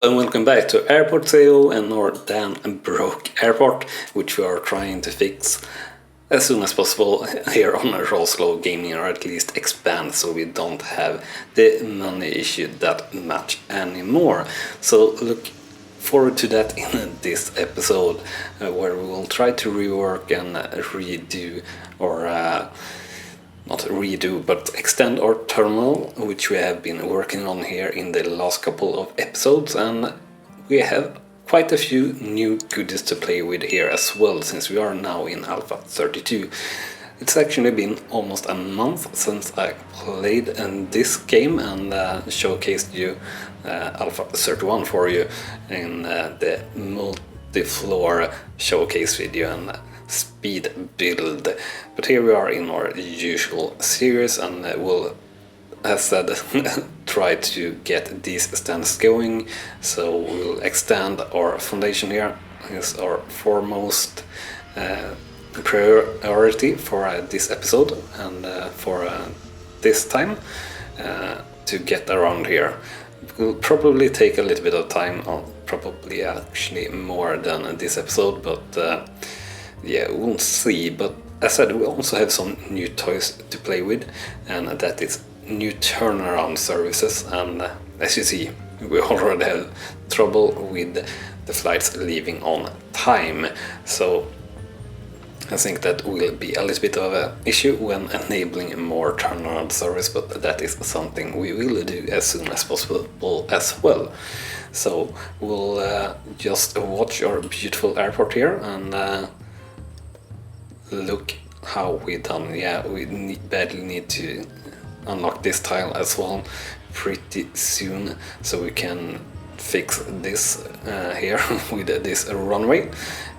And welcome back to Airport ACEO and our damn broke airport, which we are trying to fix as soon as possible here on RawSlowGaming, or at least expand so we don't have the money issue that much anymore. So look forward to that in this episode, where we will try to rework and redo, or not redo, but extend our terminal, which we have been working on here in the last couple of episodes, and we have quite a few new goodies to play with here as well, since we are now in Alpha 32. It's actually been almost a month since I played in this game and showcased you Alpha 31 for you in the multi-floor showcase video and speed build. But here we are in our usual series, and we'll, as said, try to get these stands going. So we'll extend our foundation here. Is our foremost priority for this episode and for this time to get around here. It will probably take a little bit of time, probably actually more than this episode, but yeah, we'll see. But as I said, we also have some new toys to play with, and that is new turnaround services. And as you see, we already have trouble with the flights leaving on time. So I think that will be a little bit of an issue when enabling more turnaround service, but that is something we will do as soon as possible as well. So we'll just watch our beautiful airport here and look how we done. Yeah, we badly need to unlock this tile as well pretty soon, so we can fix this here with this runway,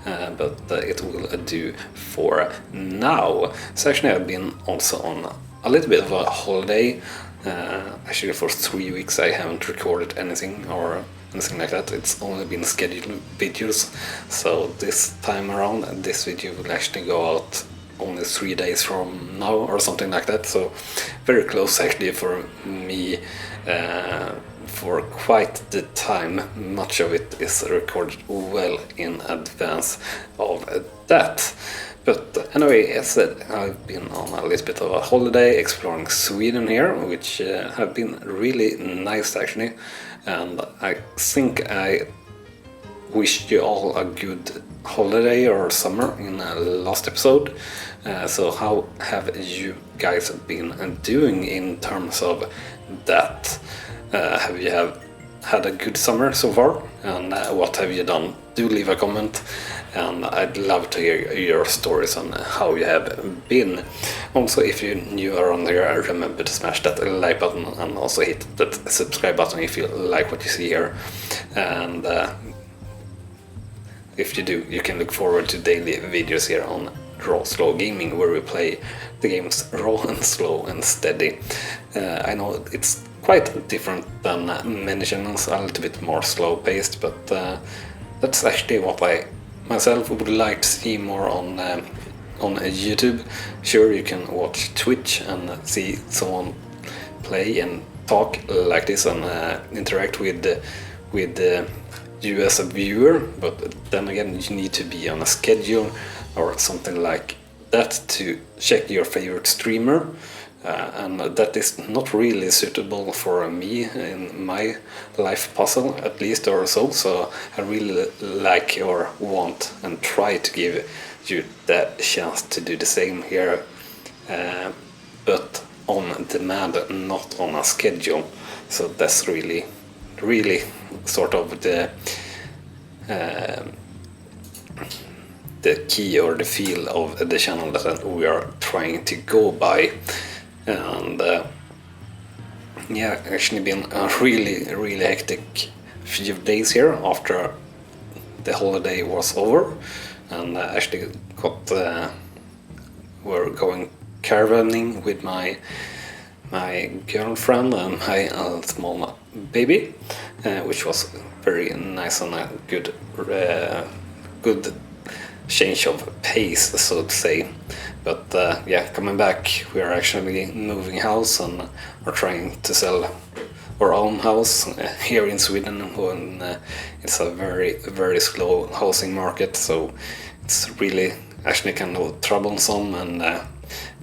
but it will do for now. So actually I've been also on a little bit of a holiday. Actually for 3 weeks I haven't recorded anything or anything like that. It's only been scheduled videos, so this time around this video will actually go out only 3 days from now or something like that, so very close actually for me, for quite the time. Much of it is recorded well in advance of that. But anyway, as I said, I've been on a little bit of a holiday exploring Sweden here, which have been really nice actually, and I think I wished you all a good holiday or summer in the last episode. So how have you guys been doing in terms of that? Have you had a good summer so far, and what have you done? Do leave a comment, and I'd love to hear your stories on how you have been. Also, if you're new around here, remember to smash that like button and also hit that subscribe button if you like what you see here. And if you do, you can look forward to daily videos here on RawSlowGaming, where we play the games raw and slow and steady. I know it's quite different than many channels, a little bit more slow paced, but that's actually what I myself would like to see more on YouTube. Sure, you can watch Twitch and see someone play and talk like this and interact with you as a viewer, but then again you need to be on a schedule or something like that to check your favorite streamer, and that is not really suitable for me in my life puzzle, at least, or so I really like or want and try to give you that chance to do the same here, but on demand, not on a schedule. So that's really sort of the key or the feel of the channel that we are trying to go by. And yeah, actually been a really hectic few days here after the holiday was over, and actually got we're going caravanning with my girlfriend and my small baby, which was very nice and a good change of pace, so to say. But yeah, coming back, we are actually moving house and are trying to sell our own house here in Sweden, when it's a very slow housing market, so it's really actually kind of troublesome. And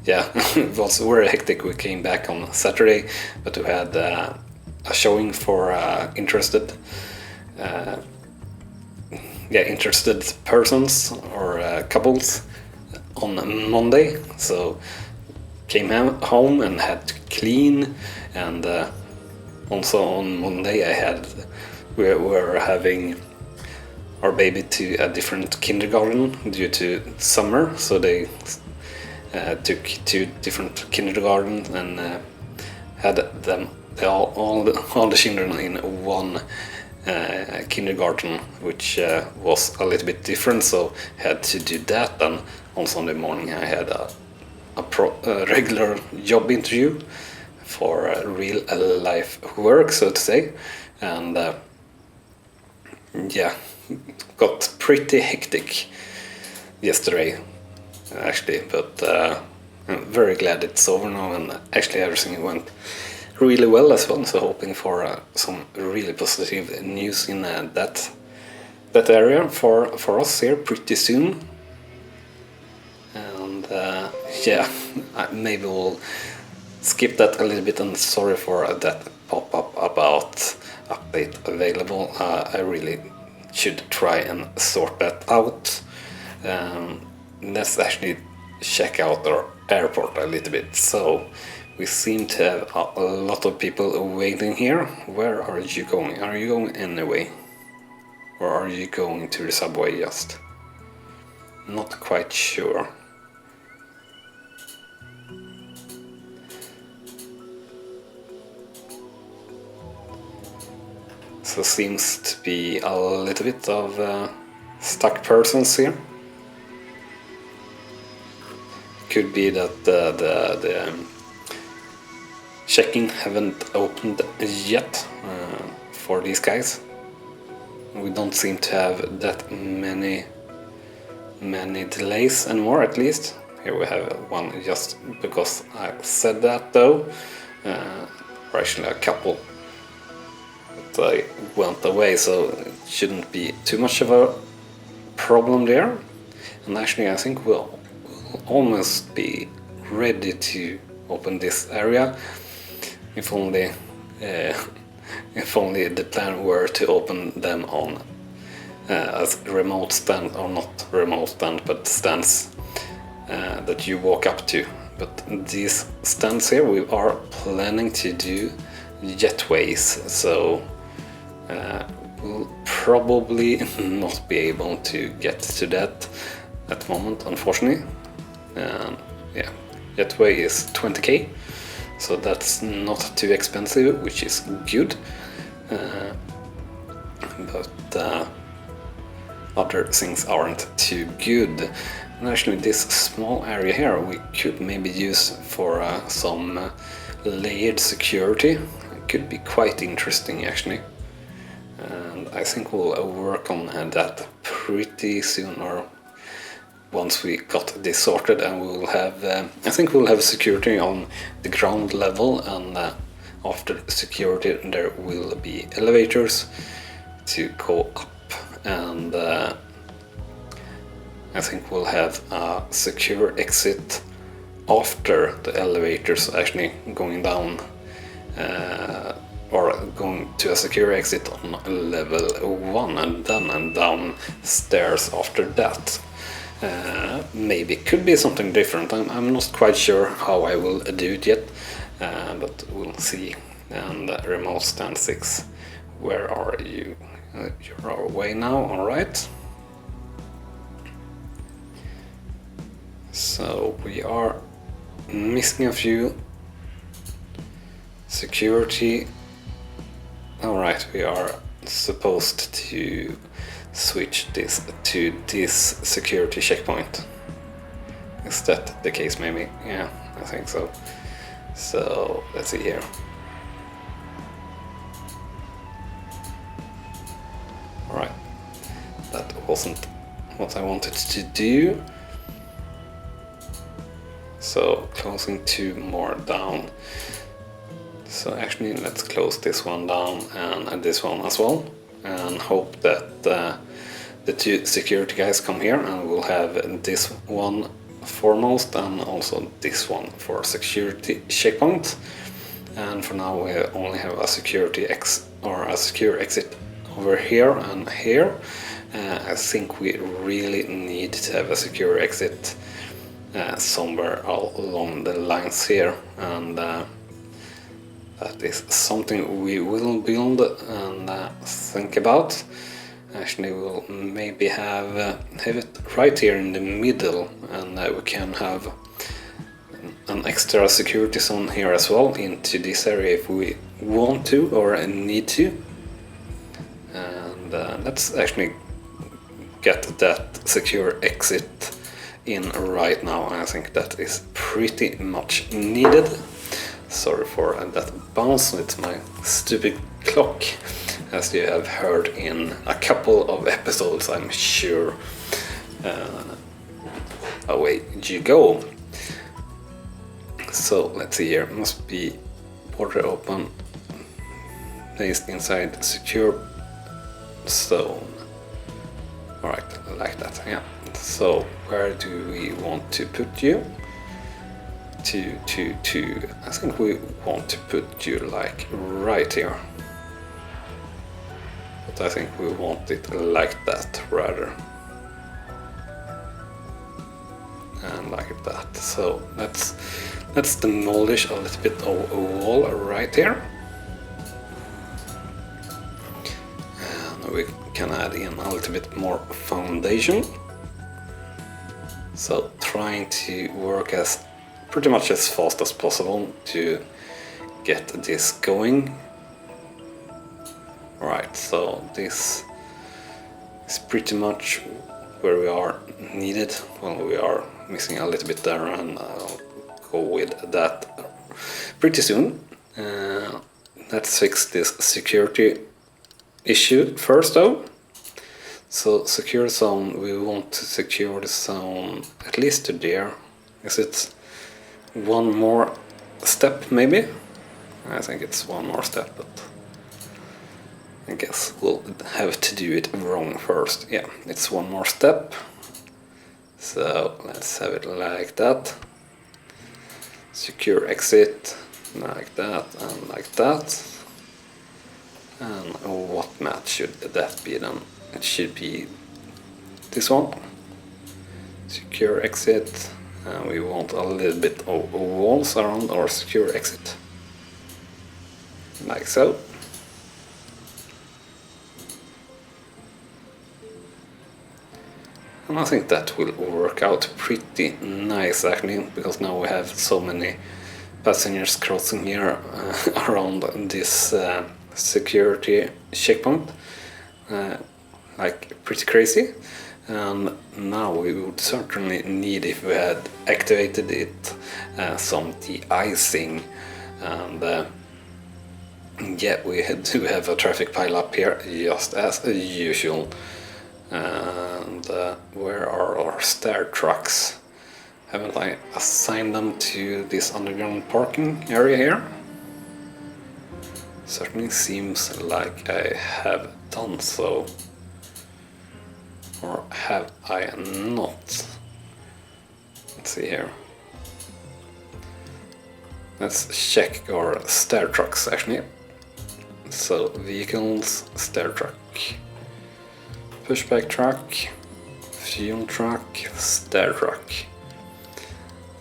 yeah, it was very hectic. We came back on Saturday, but we had a showing for interested persons or couples on Monday. So came home and had to clean, and also on Monday we were having our baby to a different kindergarten due to summer, so they took 2 different kindergartens and had them all the children in one kindergarten, which was a little bit different, so had to do that. And on Sunday morning I had a regular job interview for real life work, so to say, and yeah, got pretty hectic yesterday actually, but I'm very glad it's over now, and actually everything went really well as well, so hoping for some really positive news in that area for us here pretty soon. And yeah, maybe we'll skip that a little bit, and sorry for that pop-up about update available. I really should try and sort that out. Let's actually check out our airport a little bit. So we seem to have a lot of people waiting here. Where are you going? Are you going anyway? Or are you going to the subway just? Not quite sure. So seems to be a little bit of stuck persons here. Could be that the check-in haven't opened yet for these guys. We don't seem to have that many delays anymore, at least. Here we have one just because I said that, though. Or actually a couple. But I went away, so it shouldn't be too much of a problem there. And actually I think we'll almost be ready to open this area, if only the plan were to open them on as remote stand, or not remote stand, but stands that you walk up to. But these stands here we are planning to do jetways, so we'll probably not be able to get to that at the moment, unfortunately. Yeah, jetway is 20k, so that's not too expensive, which is good. But other things aren't too good. And actually this small area here we could maybe use for some layered security. It could be quite interesting actually. And I think we'll work on that pretty soon, or once we got this sorted, and we will have I think we'll have security on the ground level, and after security there will be elevators to go up, and I think we'll have a secure exit after the elevators actually going down, or going to a secure exit on level 1 and then downstairs after that. Maybe could be something different. I'm not quite sure how I will do it yet, but we'll see. And remote stand 6, where are you? You're our way now, alright. So we are missing a few security. Alright, we are supposed to switch this to this security checkpoint. Is that the case? Maybe? Yeah, I think so. So let's see here. Alright, that wasn't what I wanted to do. So closing 2 more down. So actually let's close this one down and this one as well, and hope that the two security guys come here, and we'll have this one foremost and also this one for security checkpoint. And for now we only have a security a secure exit over here and here. I think we really need to have a secure exit somewhere along the lines here, and that is something we will build and think about. Actually, we'll maybe have it right here in the middle, and we can have an extra security zone here as well into this area if we want to or need to. And let's actually get that secure exit in right now. I think that is pretty much needed. Sorry for that bounce, it's my stupid clock, as you have heard in a couple of episodes, I'm sure. Away you go. So let's see here, must be border open, placed inside secure zone. Alright, like that, yeah. So where do we want to put you? I think we want to put you like right here. But I think we want it like that rather. And like that. So let's demolish a little bit of a wall right here. And we can add in a little bit more foundation. So trying to work as pretty much as fast as possible to get this going. Right, so this is pretty much where we are needed. Well, we are missing a little bit there, and I'll go with that pretty soon. Let's fix this security issue first though. So secure zone, we want to secure the zone at least to there. Is it one more step maybe? I think it's one more step, but I guess we'll have to do it wrong first. Yeah, it's one more step. So let's have it like that. Secure exit, like that and like that. And what map should that be then? It should be this one. Secure exit. And we want a little bit of walls around our secure exit. Like so. And I think that will work out pretty nice actually, because now we have so many passengers crossing here around this security checkpoint. Like pretty crazy. And now we would certainly need, if we had activated it, some de-icing. And yeah, we do have a traffic pile up here, just as usual. And where are our stair trucks? Haven't I assigned them to this underground parking area here? Certainly seems like I have done so. Or have I not? Let's see here. Let's check our stair trucks actually. So vehicles, stair truck, pushback truck, fuel truck, stair truck.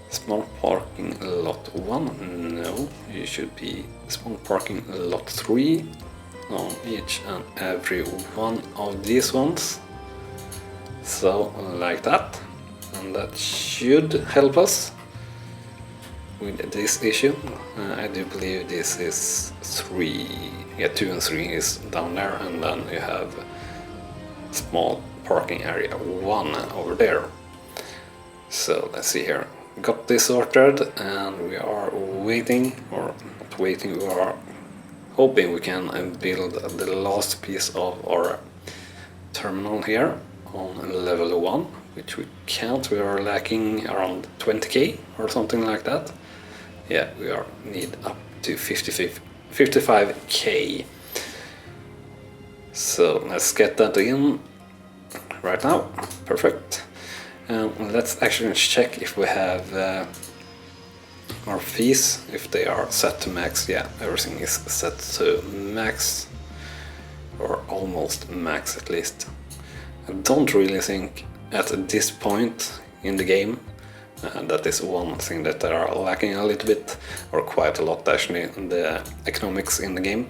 Small parking lot 1, no, you should be small parking lot 3 on each and every one of these ones. So like that, and that should help us with this issue. I do believe this is 3, yeah, 2 and 3 is down there, and then you have small parking area 1 over there. So let's see here, got this sorted, and we are waiting, or not waiting, we are hoping we can build the last piece of our terminal here on level 1, which we can't. We are lacking around 20k or something like that. Yeah, we are need up to 55 55k. So let's get that in right now. Perfect. Let's actually check if we have our fees, if they are set to max. Yeah, everything is set to max, or almost max at least. I don't really think at this point in the game that is one thing that they are lacking a little bit, or quite a lot actually, in the economics in the game.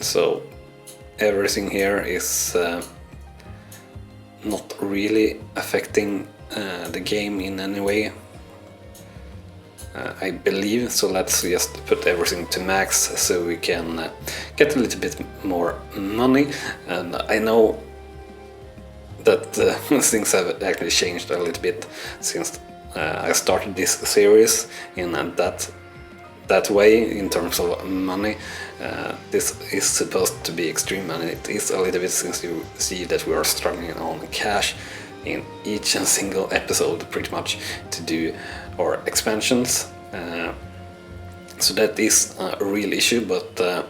So everything here is not really affecting the game in any way, I believe. So let's just put everything to max so we can get a little bit more money. And I know that things have actually changed a little bit since I started this series in that way in terms of money. This is supposed to be extreme, and it is a little bit, since you see that we are struggling on cash in each and single episode pretty much to do our expansions. So that is a real issue, but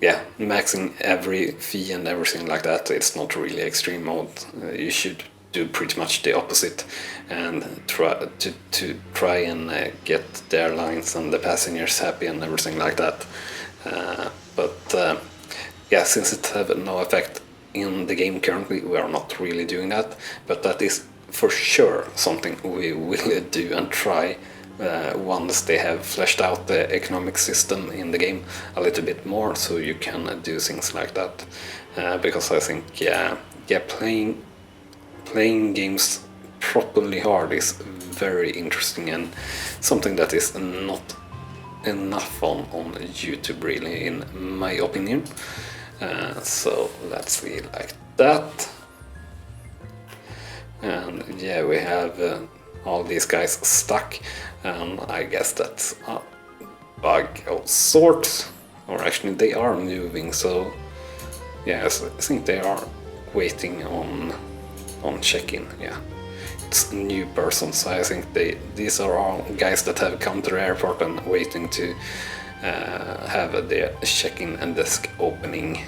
yeah, maxing every fee and everything like that, it's not really extreme mode. You should do pretty much the opposite and try and get the airlines and the passengers happy and everything like that. But yeah, since it have no effect in the game currently, we are not really doing that. But that is for sure something we will do and try once they have fleshed out the economic system in the game a little bit more, so you can do things like that. Because I think playing games properly hard is very interesting and something that is not enough on YouTube really, in my opinion. So let's see, like that. And yeah, we have all these guys stuck, and I guess that's a bug of sorts, or actually they are moving, so yeah, I think they are waiting on check-in. Yeah, it's a new person, so I think these are all guys that have come to the airport and waiting to have their check-in and desk opening.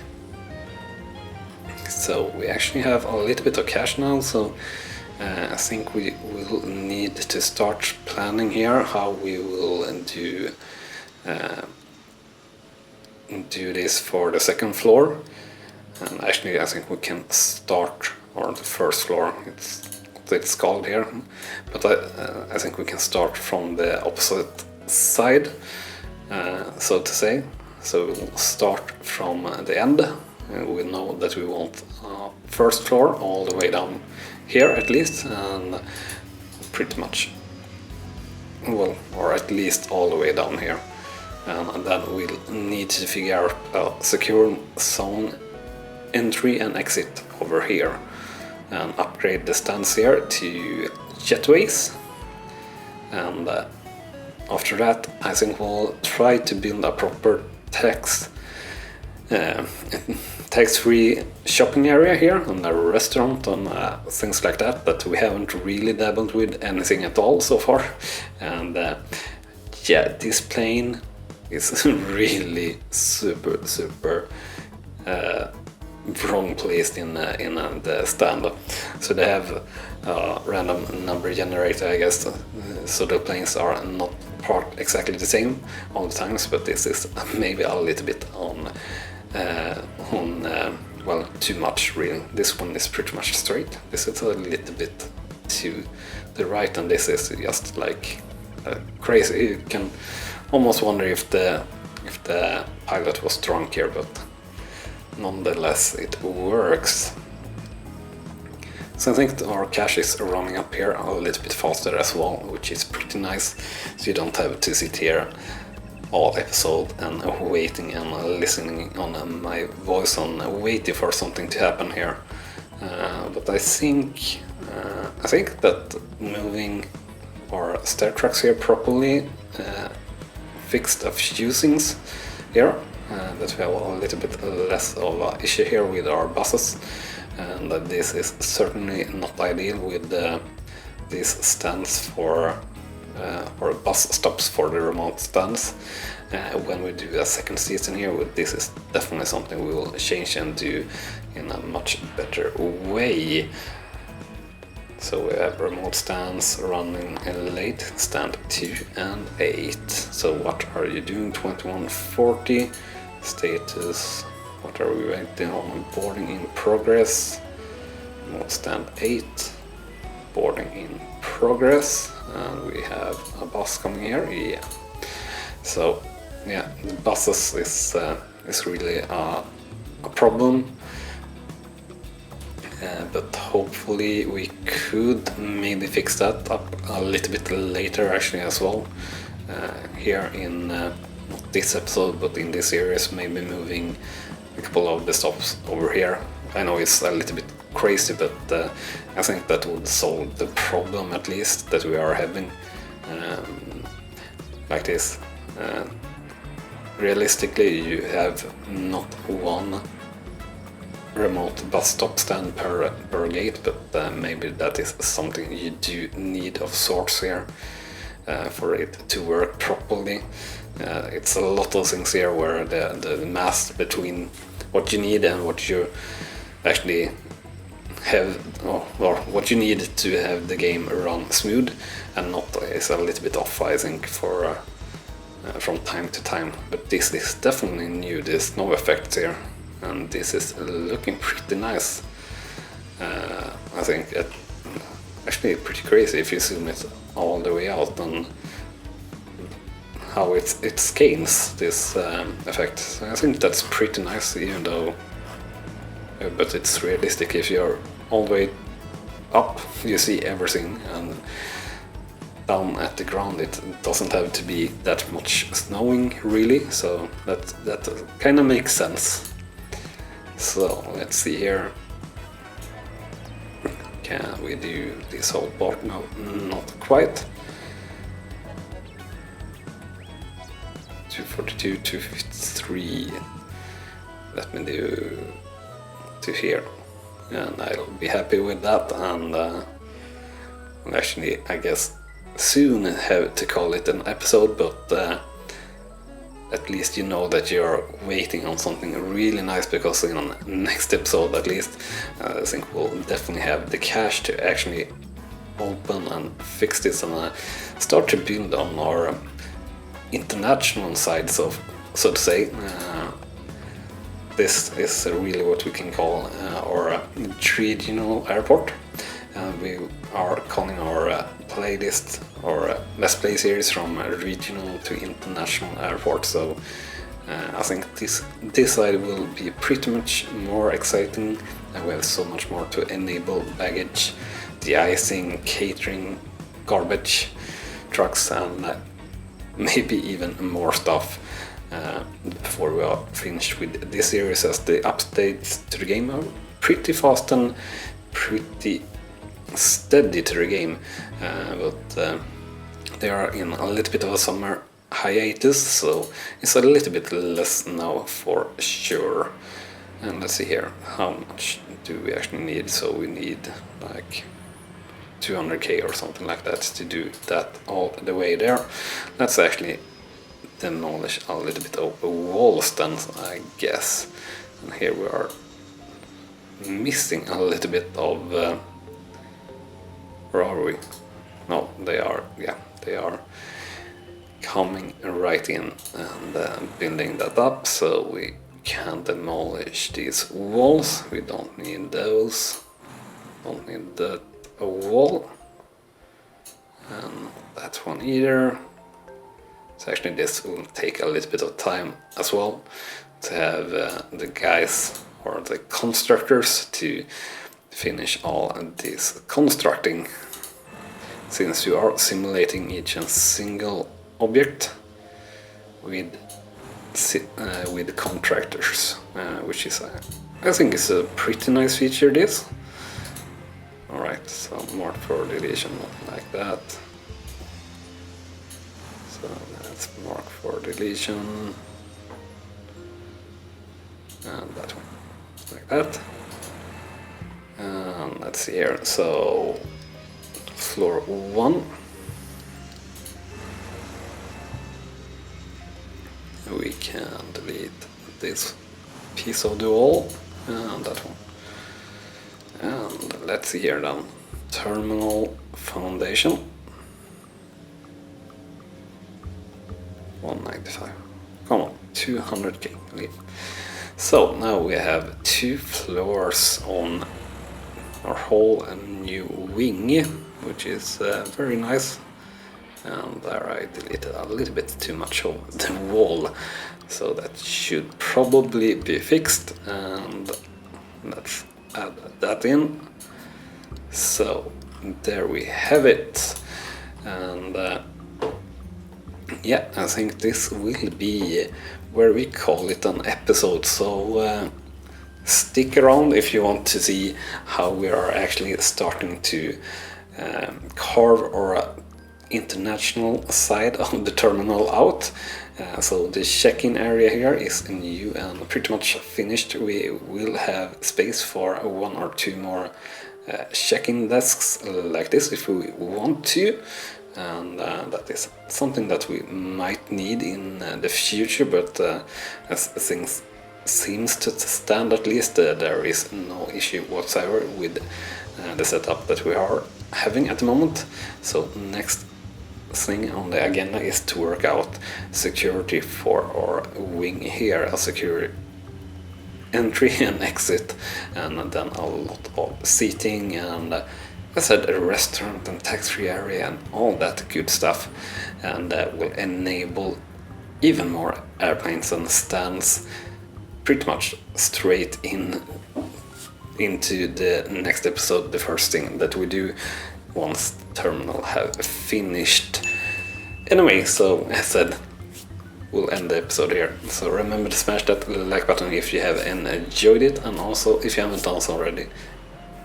So we actually have a little bit of cash now, so I think we will need to start planning here how we will do this for the second floor. And actually I think we can start, or the first floor it's called here, but I think we can start from the opposite side, so to say. So we'll start from the end. We know that we want first floor all the way down here at least, and pretty much, well, or at least all the way down here. And then we'll need to figure out a secure zone entry and exit over here, and upgrade the stands here to jetways. And after that I think we'll try to build a proper tax-free shopping area here, and a restaurant and things like that we haven't really dabbled with anything at all so far. And yeah, this plane is really super wrong placed in the stand. So they have a random number generator, I guess, so the planes are not parked exactly the same all the times, but this is maybe a little bit on well, too much really. This one is pretty much straight. This is a little bit to the right, and this is just like crazy. You can almost wonder if the pilot was drunk here, but nonetheless it works. So I think our cash is running up here a little bit faster as well, which is pretty nice. So you don't have to sit here all episode and waiting and listening on my voice and waiting for something to happen here. But I think that moving our stair tracks here properly fixed a few things here, that we have a little bit less of an issue here with our buses, and that this is certainly not ideal with these stands for or bus stops for the remote stands. When we do a second season here, this is definitely something we will change and do in a much better way. So we have remote stands running late, stand 2 and 8. So what are you doing? 2140 status. What are we waiting on? Boarding in progress. Remote stand 8. Boarding in progress. And we have a bus coming here. Yeah. So yeah, the buses is really a problem. But hopefully we could maybe fix that up a little bit later actually as well. Here in not this episode but in this series, maybe moving a couple of the stops over here. I know it's a little bit crazy, but I think that would solve the problem at least that we are having like this. Realistically you have not one remote bus stop stand per gate, but maybe that is something you do need of sorts here for it to work properly. It's a lot of things here where the math between what you need and what you actually have, or what you need to have the game run smooth and not is a little bit off, I think, for from time to time. But this is definitely new. There's no effects here. And this is looking pretty nice. I think actually pretty crazy if you zoom it all the way out and how it scales this effect. So I think that's pretty nice, even though, but it's realistic. If you're all the way up, you see everything, and down at the ground it doesn't have to be that much snowing really. So that kind of makes sense. So let's see here. Can we do this whole part? No, not quite. 242, 253. Let me do to here, and I'll be happy with that. And actually, I guess soon have to call it an episode, but at least you know that you're waiting on something really nice, because in the next episode at least I think we'll definitely have the cash to actually open and fix this and start to build on our international side, so to say. This is really what we can call our regional airport. We are calling our playlist or Let's Play series from regional to international airport. So I think this side will be pretty much more exciting, and we have so much more to enable: baggage, de-icing, catering, garbage trucks, and maybe even more stuff before we are finished with this series, as the updates to the game are pretty fast and pretty steady to the game, but they are in a little bit of a summer hiatus, so it's a little bit less now for sure. And let's see here, how much do we actually need? So we need like 200k or something like that to do that all the way there. Let's actually demolish a little bit of walls then, I guess. And here we are missing a little bit of where are we? No, they are, yeah, they are coming right in and building that up, so we can demolish these walls. We don't need those. Don't need that wall. And that one either. So actually this will take a little bit of time as well to have the guys or the constructors to finish all this constructing, since you are simulating each and single object with contractors, which is I think is a pretty nice feature. This. All right, so mark for deletion, not like that. So let's mark for deletion, and that one, like that. And let's see here, so floor 1, can delete this piece of the wall and that one. And let's see here then. Terminal foundation. 195. Come on, 200k. So now we have 2 floors on our whole new wing, which is very nice. And there I deleted a little bit too much of the wall, so that should probably be fixed, and let's add that in. So there we have it, and yeah, I think this will be where we call it an episode, so stick around if you want to see how we are actually starting to carve our international side of the terminal out. So the check-in area here is new and pretty much finished. We will have space for 1 or 2 more check-in desks like this if we want to, and that is something that we might need in the future, but as things seems to stand, at least there is no issue whatsoever with the setup that we are having at the moment. So next thing on the agenda is to work out security for our wing here, a secure entry and exit, and then a lot of seating, and as I said, a restaurant and tax-free area and all that good stuff, and will enable even more airplanes and stands pretty much straight into the next episode, the first thing that we do once the terminal have finished. Anyway, so as I said, we'll end the episode here. So remember to smash that like button if you have enjoyed it, and also if you haven't done so already,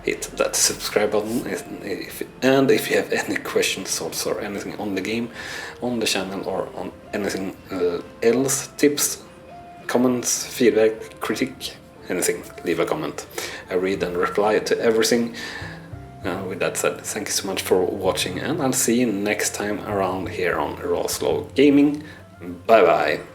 hit that subscribe button. And if you have any questions also, or anything on the game, on the channel, or on anything else, tips, comments, feedback, critique, anything, leave a comment. I read and reply to everything. With that said, thank you so much for watching, and I'll see you next time around here on RawSlowGaming. Bye bye.